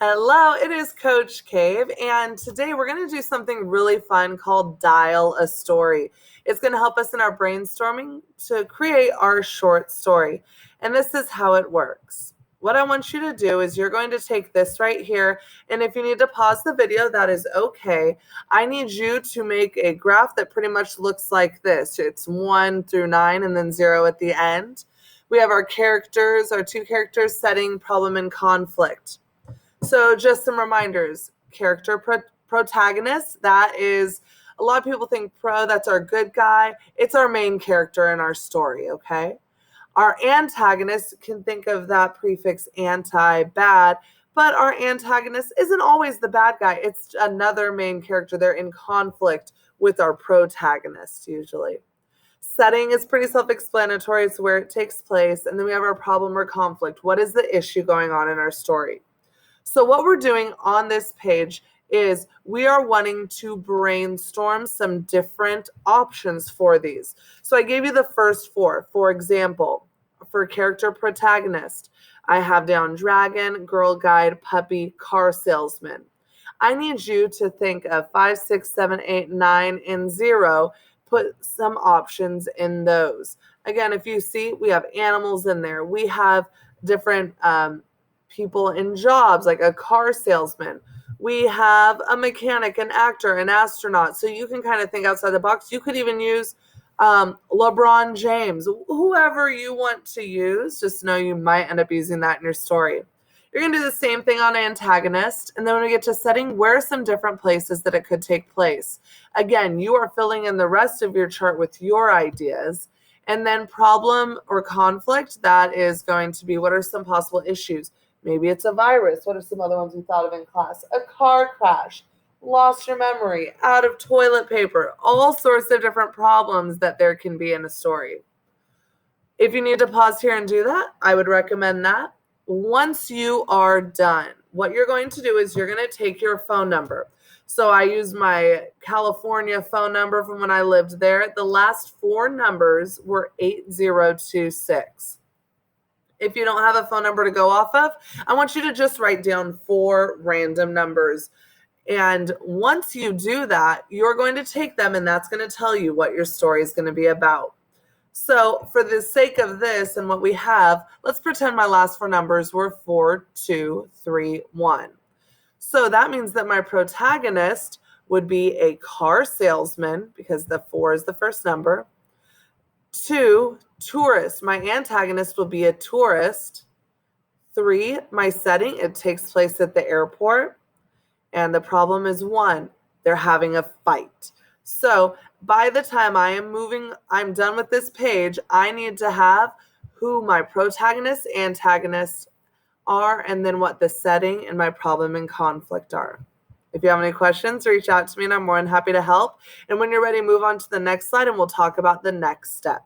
Hello, it is Coach Cave, and today we're going to do something really fun called Dial a Story. It's going to help us in our brainstorming to create our short story, and this is how it works. What I want you to do is you're going to take this right here, and if you need to pause the video, that is okay. I need you to make a graph that pretty much looks like this. It's 1 through 9 and then 0 at the end. We have our characters, our two characters, setting, problem, and conflict. So just some reminders. Character protagonist, that is, a lot of people think that's our good guy. It's our main character in our story, okay? Our antagonist, can think of that prefix anti, bad, but our antagonist isn't always the bad guy. It's another main character. They're in conflict with our protagonist usually. Setting is pretty self-explanatory. It's where it takes place. And then we have our problem or conflict. What is the issue going on in our story? So what we're doing on this page is we are wanting to brainstorm some different options for these. So I gave you the first four. For example, for character protagonist, I have down dragon, girl guide, puppy, car salesman. I need you to think of 5, 6, 7, 8, 9, and 0. Put some options in those. Again, if you see, we have animals in there. We have different people in jobs, like a car salesman. We have a mechanic, an actor, an astronaut. So you can kind of think outside the box. You could even use LeBron James, whoever you want to use. Just know you might end up using that in your story. You're going to do the same thing on antagonist. And then when we get to setting, where are some different places that it could take place? Again, you are filling in the rest of your chart with your ideas. And then problem or conflict, that is going to be what are some possible issues? Maybe it's a virus. What are some other ones we thought of in class? A car crash, lost your memory, out of toilet paper, all sorts of different problems that there can be in a story. If you need to pause here and do that, I would recommend that. Once you are done, what you're going to do is you're going to take your phone number. So I use my California phone number from when I lived there. The last four numbers were 8026. If you don't have a phone number to go off of, I want you to just write down 4 random numbers. And once you do that, you're going to take them and that's going to tell you what your story is going to be about. So for the sake of this and what we have, let's pretend my last 4 numbers were 4, 2, 3, 1. So that means that my protagonist would be a car salesman because the 4 is the first number. 2, tourist. My antagonist will be a tourist. 3, my setting, it takes place at the airport. And the problem is 1, they're having a fight. So by the time I'm done with this page, I need to have who my protagonist, antagonists are, and then what the setting and my problem and conflict are. If you have any questions, reach out to me and I'm more than happy to help. And when you're ready, move on to the next slide and we'll talk about the next step.